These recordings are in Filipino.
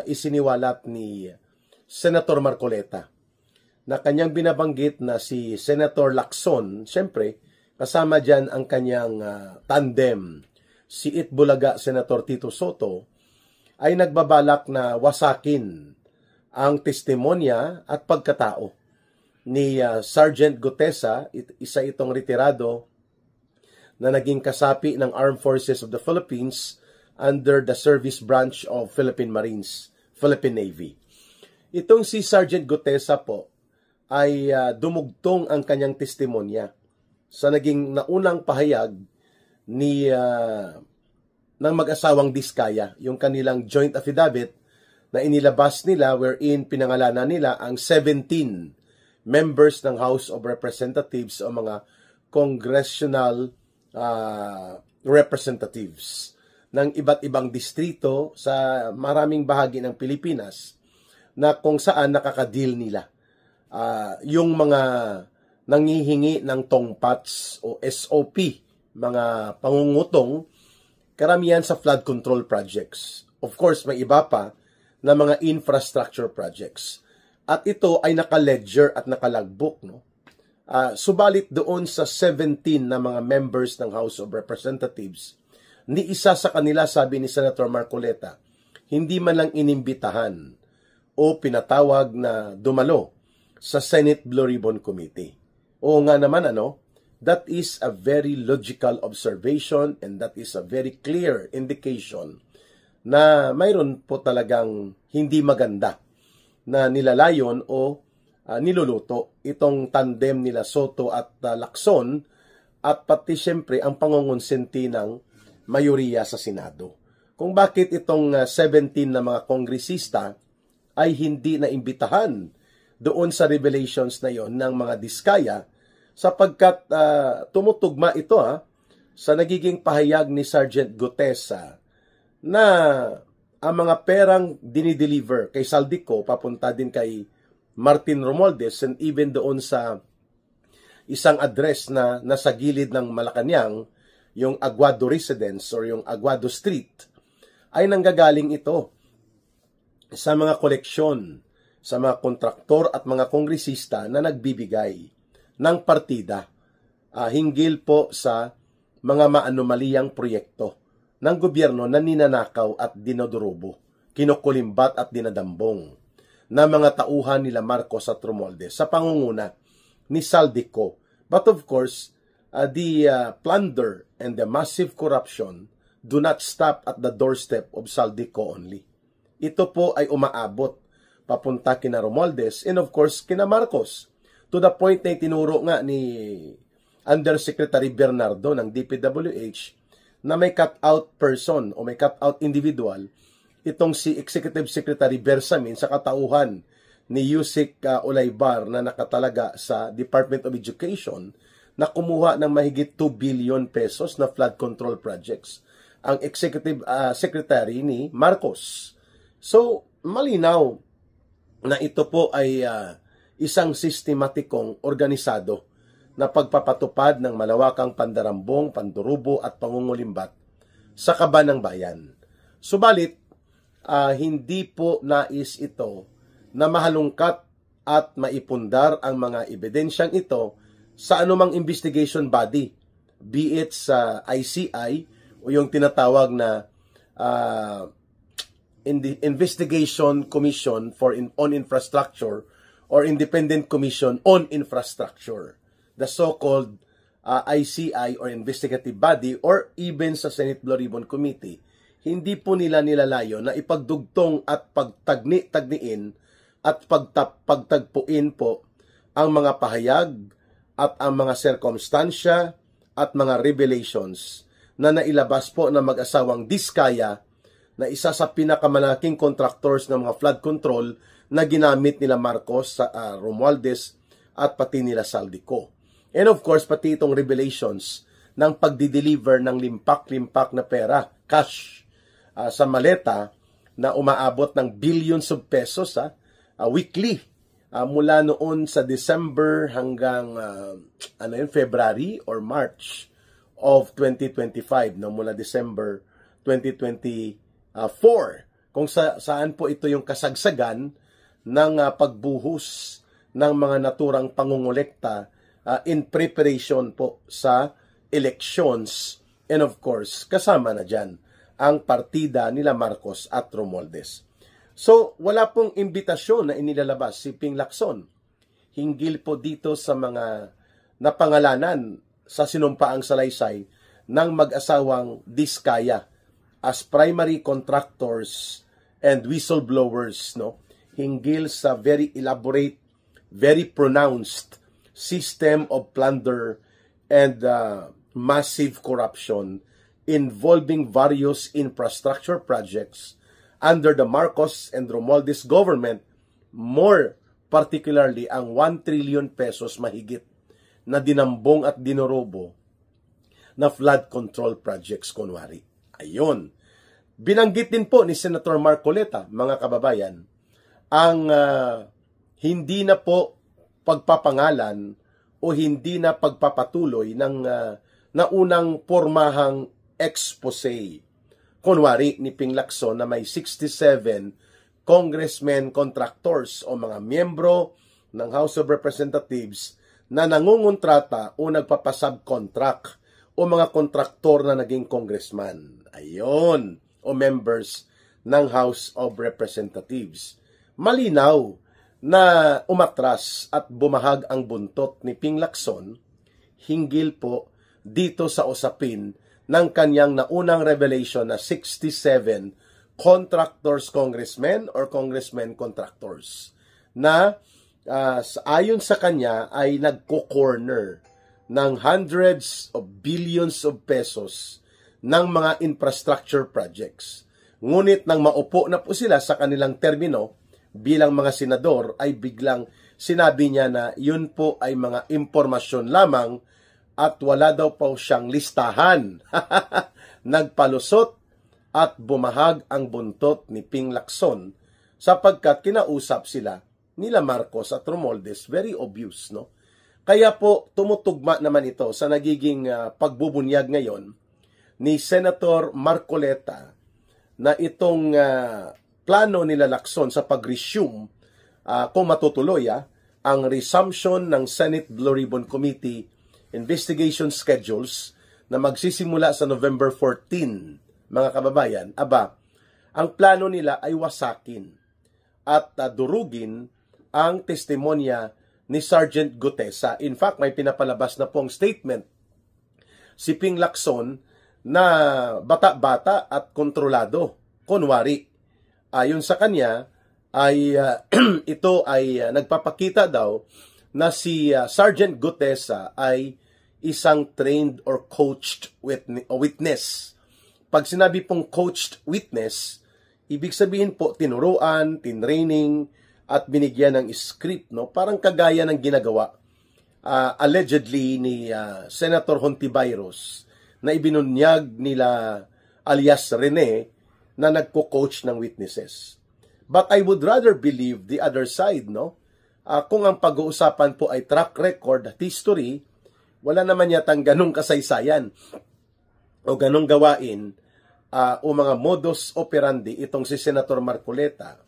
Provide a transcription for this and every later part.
isiniwalat ni Senator Marcoleta na kanyang binabanggit na si Senator Lacson, siyempre kasama dyan ang kanyang tandem, si Itbulaga Senator Tito Soto, ay nagbabalak na wasakin ang testimonya at pagkatao ni Sergeant Gutesa, isa itong retirado na naging kasapi ng Armed Forces of the Philippines under the Service Branch of Philippine Marines, Philippine Navy. Itong si Sergeant Gutesa po ay dumugtong ang kanyang testimonya sa naging naunang pahayag ni ng mag-asawang Diskaya, yung kanilang joint affidavit na inilabas nila wherein pinangalanan nila ang 17 members ng House of Representatives o mga congressional representatives ng iba't ibang distrito sa maraming bahagi ng Pilipinas na kung saan nakakadil nila. Yung mga nangihingi ng tongpats o SOP, mga pangungutong, karamihan sa flood control projects. Of course, may iba pa na mga infrastructure projects. At ito ay naka-ledger at naka-logbook, no? Subalit doon sa 17 na mga members ng House of Representatives, ni isa sa kanila, sabi ni Senator Marcoleta, hindi man lang inimbitahan o pinatawag na dumalo sa Senate Blue Ribbon Committee. Oo nga naman, that is a very logical observation and that is a very clear indication na mayroon po talagang hindi maganda na nilalayon o niluluto itong tandem nila Soto at Lacson at pati siyempre ang pangungonsenti ng mayoriya sa Senado. Kung bakit itong 17 na mga kongresista ay hindi na imbitahan doon sa revelations na yon ng mga Diskaya sapagkat tumutugma ito sa nagiging pahayag ni Sergeant Gutesa na ang mga perang dinideliver kay Saldico papunta din kay Martin Romualdez and even doon sa isang address na nasa gilid ng Malacanang, yung Aguado Residence or yung Aguado Street, ay nanggagaling ito sa mga koleksyon sa mga kontraktor at mga kongresista na nagbibigay ng partida hinggil po sa mga maanumaliyang proyekto ng gobyerno na ninanakaw at dinodurubo, kinukulimbat at dinadambong na mga tauhan nila Marcos at Romualdez sa pangunguna ni Saldico. But of course, the plunder and the massive corruption do not stop at the doorstep of Saldico only. Ito po ay umaabot papunta kina Romualdez and of course kina Marcos to the point na itinuro nga ni Undersecretary Bernardo ng DPWH na may cut-out person o may cut-out individual itong si Executive Secretary Bersamin sa katauhan ni Yusek Olaybar na nakatalaga sa Department of Education na kumuha ng mahigit 2 billion pesos na flood control projects. Ang Executive Secretary ni Marcos. So, malinaw na ito po ay isang sistematikong organisado na pagpapatupad ng malawakang pandarambong, pandurubo at pangungulimbat sa kaban ng bayan. Subalit, hindi po nais ito na mahalungkat at maipundar ang mga ebidensyang ito sa anumang investigation body, be it sa ICI o yung tinatawag na in the Investigation Commission on Infrastructure or Independent Commission on Infrastructure, the so-called ICI or investigative body or even sa Senate Blue Ribbon Committee. Hindi po nila nilalayo na ipagdugtong at pagtagni-tagniin at pagtagpuin po ang mga pahayag at ang mga sirkumstansya at mga revelations na nailabas po ng mag-asawang Diskaya na isa sa pinakamalaking contractors ng mga flood control na ginamit nila Marcos, Romualdez at pati nila Saldico. And of course, pati itong revelations ng pagdi-deliver ng limpak-limpak na pera, cash, sa maleta na umaabot ng billions of pesos weekly mula noon sa December hanggang February or March of 2025, no, mula December 2024 saan po ito yung kasagsagan ng pagbuhos ng mga naturang pangungulekta in preparation po sa elections. And of course, kasama na dyan ang partida nila Marcos at Romualdez. So, wala pong imbitasyon na inilalabas si Ping Lacson. Hinggil po dito sa mga napangalanan sa sinumpaang salaysay ng mag-asawang Diskaya as primary contractors and whistleblowers, no? Hinggil sa very elaborate, very pronounced system of plunder and massive corruption involving various infrastructure projects under the Marcos and Romualdez government, more particularly ang 1 trillion pesos mahigit na dinambong at dinorobo na flood control projects kunwari. Ayun. Binanggit din po ni Senator Marcoleta, mga kababayan, ang hindi na po pagpapangalan o hindi na pagpapatuloy ng naunang pormahang expose. Kunwari ni Ping Lacson na may 67 congressmen contractors o mga miyembro ng House of Representatives na nangungontrata o nagpapasubcontract o mga kontraktor na naging congressman. Ayon, o members ng House of Representatives. Malinaw na umatras at bumahag ang buntot ni Ping Lacson hinggil po dito sa usapin ng kanyang naunang revelation na 67 contractors congressmen or congressmen contractors na ayon sa kanya ay nagko-corner ng hundreds of billions of pesos ng mga infrastructure projects. Ngunit nang maupo na po sila sa kanilang termino bilang mga senador ay biglang sinabi niya na yun po ay mga impormasyon lamang at wala daw po siyang listahan. Nagpalusot at bumahag ang buntot ni Ping Lacson sapagkat kinausap sila nila Marcos at Romualdez. Very obvious, no? Kaya po tumutugma naman ito sa nagiging pagbubunyag ngayon ni Senator Marcoleta na itong plano nila Lacson sa pag-resume kung matutuloy ang resumption ng Senate Blue Ribbon Committee investigation schedules na magsisimula sa November 14, mga kababayan. Ang plano nila ay wasakin at durugin ang testimonya ni Sergeant Gutesa. In fact, may pinapalabas na pong statement si Ping Lacson na bata-bata at kontrolado. Kunwari, ayon sa kanya, ay ito ay nagpapakita daw na si Sergeant Gutesa ay isang trained or coached witness. Pag sinabi pong coached witness, ibig sabihin po tinuruan, tinraining, at binigyan ng script, no? Parang kagaya ng ginagawa allegedly ni Senator Hontiveros na ibinunyag nila alias Rene na nagko-coach ng witnesses. But I would rather believe the other side, no? Kung ang pag-uusapan po ay track record at history, wala naman yatang ganong kasaysayan o ganong gawain o mga modus operandi itong si Senator Marcoleta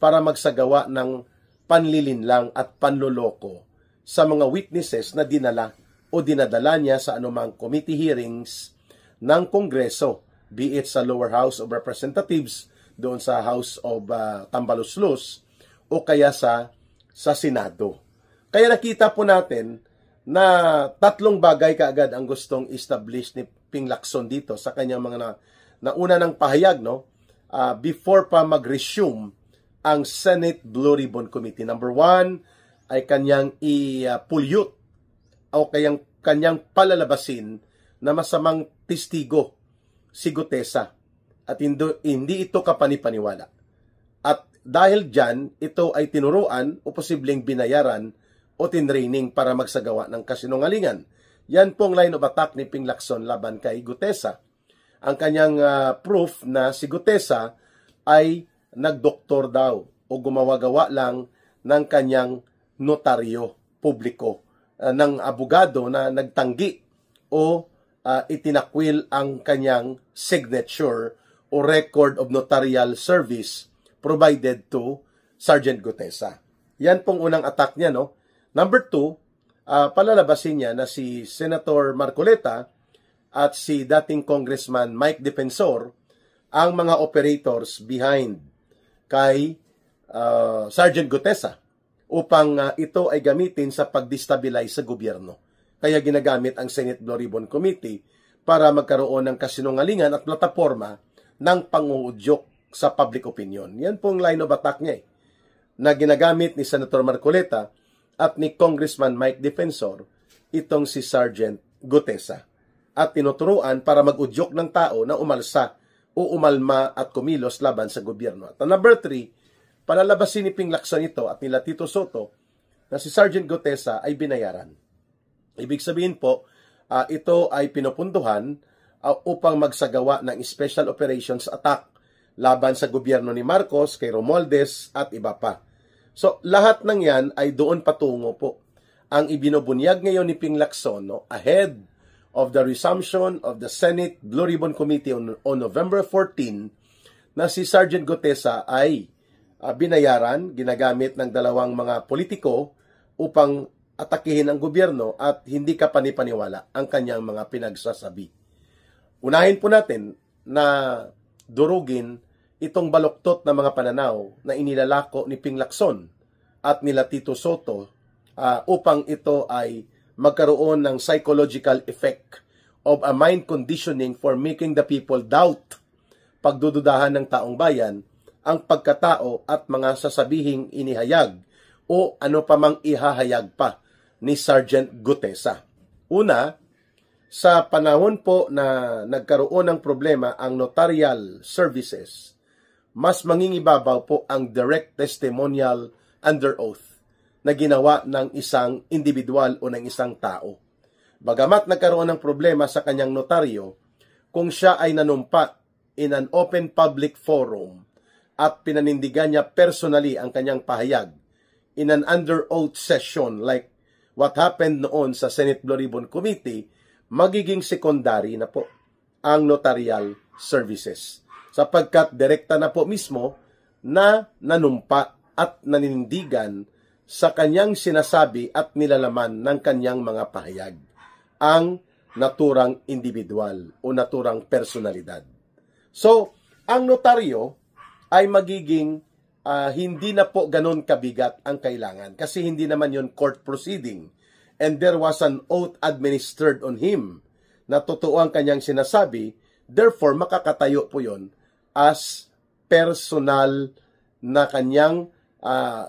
para magsagawa ng panlilinlang at panloloko sa mga witnesses na dinala o dinadala niya sa anumang committee hearings ng Kongreso, be it sa lower house of representatives, doon sa House of Tambaluslos, o kaya sa Senado. Kaya nakita po natin na tatlong bagay kaagad ang gustong establish ni Ping Lacson dito sa kanyang mga nauna ng pahayag, no? Before pa mag-resume ang Senate Blue Ribbon Committee. Number 1 ay kanyang i-pollute o kanyang palalabasin na masamang testigo si Gutesa at hindi ito kapanipaniwala. At dahil dyan, ito ay tinuruan o posibleng binayaran o tinraining para magsagawa ng kasinungalingan. Yan pong line of attack ni Ping Lacson laban kay Gutesa. Ang kanyang proof na si Gutesa ay nagdoktor daw o gumawa-gawa lang ng kanyang notaryo publiko ng abogado na nagtanggi o itinakwil ang kanyang signature o record of notarial service provided to Sergeant Gutesa. Yan pong unang attack niya, no? Number 2, palalabasin niya na si Senator Marcoleta at si dating Congressman Mike Defensor ang mga operators behind kay Sergeant Gutesa upang ito ay gamitin sa pag-destabilize sa gobyerno. Kaya ginagamit ang Senate Blue Ribbon Committee para magkaroon ng kasinungalingan at plataforma ng panguudyok sa public opinion. Yan pong line of attack niya na ginagamit ni Senator Marcoleta at ni Congressman Mike Defensor itong si Sergeant Gutesa at tinuturuan para mag-udyok ng tao na umalsa o umalma at kumilos laban sa gobyerno. At number 3, palalabasin ni Ping Lacson ito at nila Tito Soto na si Sergeant Gutesa ay binayaran. Ibig sabihin po, ito ay pinupunduhan upang magsagawa ng special operations attack laban sa gobyerno ni Marcos, kay Romualdez at iba pa. So, lahat ng yan ay doon patungo po. Ang ibinubunyag ngayon ni Ping Lacson, no, ahead of the resumption of the Senate Blue Ribbon Committee on November 14, na si Sergeant Gutesa ay binayaran, ginagamit ng dalawang mga politiko upang atakihin ang gobyerno at hindi ka panipaniwala ang kanyang mga pinagsasabi. Unahin po natin na durugin itong baluktot na mga pananaw na inilalako ni Ping Lacson at nila Tito Soto upang ito ay magkaroon ng psychological effect of a mind conditioning for making the people doubt, pagdududahan ng taong bayan, ang pagkatao at mga sasabihing inihayag o ano pa mang ihahayag pa ni Sergeant Gutesa. Una, sa panahon po na nagkaroon ng problema ang notarial services, mas mangingibabaw po ang direct testimonial under oath na ginawa ng isang individual o ng isang tao. Bagamat nagkaroon ng problema sa kanyang notaryo, kung siya ay nanumpa in an open public forum at pinanindigan niya personally ang kanyang pahayag in an under oath session like what happened noon sa Senate Blue Ribbon Committee, magiging secondary na po ang notarial services. Sapagkat direkta na po mismo na nanumpa at nanindigan sa kanyang sinasabi at nilalaman ng kanyang mga pahayag, ang naturang individual o naturang personalidad. So, ang notaryo ay magiging hindi na po ganun kabigat ang kailangan kasi hindi naman yon court proceeding and there was an oath administered on him na totoo ang kanyang sinasabi, therefore makakatayo po yon as personal na kanyang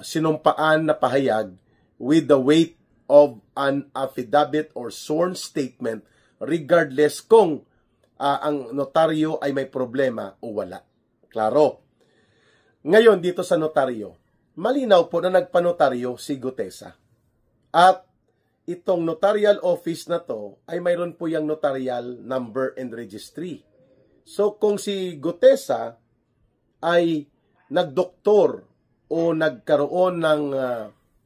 sinumpaan na pahayag with the weight of an affidavit or sworn statement regardless kung ang notaryo ay may problema o wala. Klaro. Ngayon dito sa notaryo, malinaw po na nagpanotaryo si Gutesa. At itong notarial office na to ay mayroon po yung notarial number and registry. So kung si Gutesa ay nagdoktor o nagkaroon ng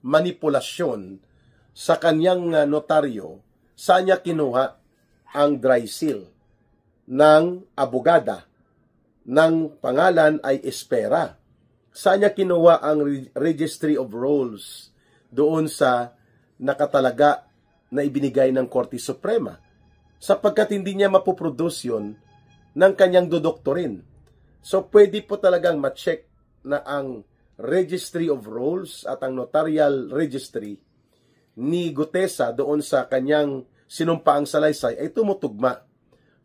manipulasyon sa kanyang notaryo, saan niya kinuha ang dry seal ng abogada ng pangalan ay Espera? Saan niya kinuha ang Registry of Rolls doon sa nakatalaga na ibinigay ng Korte Suprema? Sapagkat hindi niya mapoproduce yun ng kanyang dodoktorin. So pwede po talagang ma-check na ang Registry of Rolls at ang Notarial Registry ni Gutesa doon sa kanyang sinumpaang salaysay ay tumutugma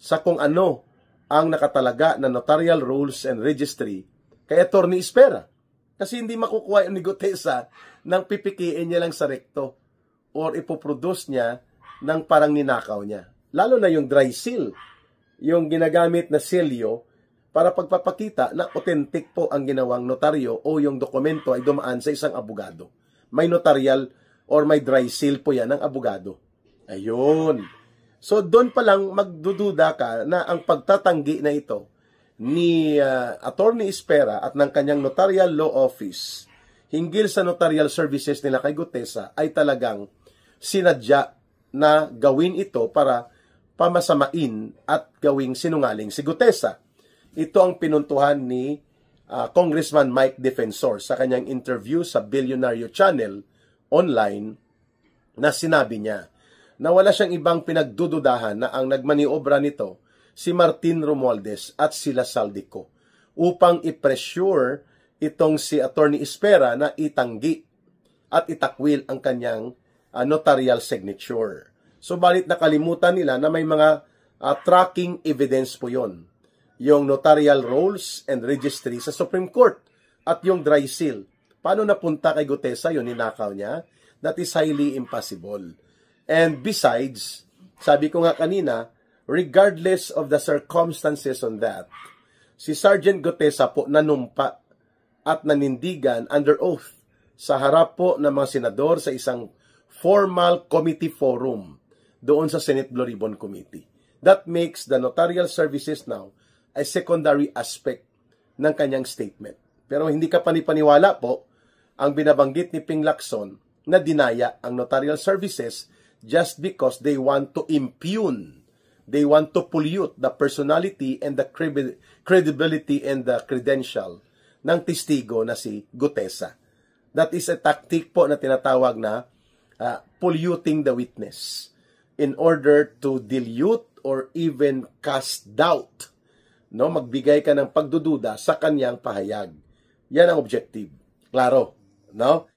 sa kung ano ang nakatalaga na Notarial Rolls and Registry kay Attorney Espera. Kasi hindi makukuha ni Gutesa nang pipikiin niya lang sa rekto or ipoproduce niya ng parang ninakaw niya. Lalo na yung dry seal, yung ginagamit na selyo para pagpapakita na authentic po ang ginawang notaryo o yung dokumento ay dumaan sa isang abogado. May notarial or may dry seal po yan ng abogado. Ayun. So doon pa lang magdududa ka na ang pagtatanggi na ito ni Attorney Espera at ng kanyang Notarial Law Office hinggil sa notarial services nila kay Gutesa ay talagang sinadya na gawin ito para pamasamain at gawing sinungaling si Gutesa. Ito ang pinuntuhan ni Congressman Mike Defensor sa kanyang interview sa Billionaire Channel online, na sinabi niya na wala siyang ibang pinagdududahan na ang nagmaniobra nito si Martin Romualdez at sila Saldico upang i-pressure itong si Attorney Espera na itanggi at itakwil ang kanyang notarial signature. Subalit nakalimutan nila na may mga tracking evidence po yon. Yung notarial rolls and registry sa Supreme Court at yung dry seal. Paano napunta kay Gutesa yun, ninakaw niya? That is highly impossible. And besides, sabi ko nga kanina, regardless of the circumstances on that, si Sergeant Gutesa po nanumpa at nanindigan under oath sa harap po ng mga senador sa isang formal committee forum doon sa Senate Blue Ribbon Committee. That makes the notarial services now a secondary aspect ng kanyang statement. Pero hindi ka panipaniwala po ang binabanggit ni Ping Lacson na dinaya ang notarial services just because they want to impugn, they want to pollute the personality and the credibility and the credential ng testigo na si Gutesa. That is a tactic po na tinatawag na polluting the witness in order to dilute or even cast doubt. No, magbigay ka ng pagdududa sa kanyang pahayag. Yan ang objective. Klaro, no?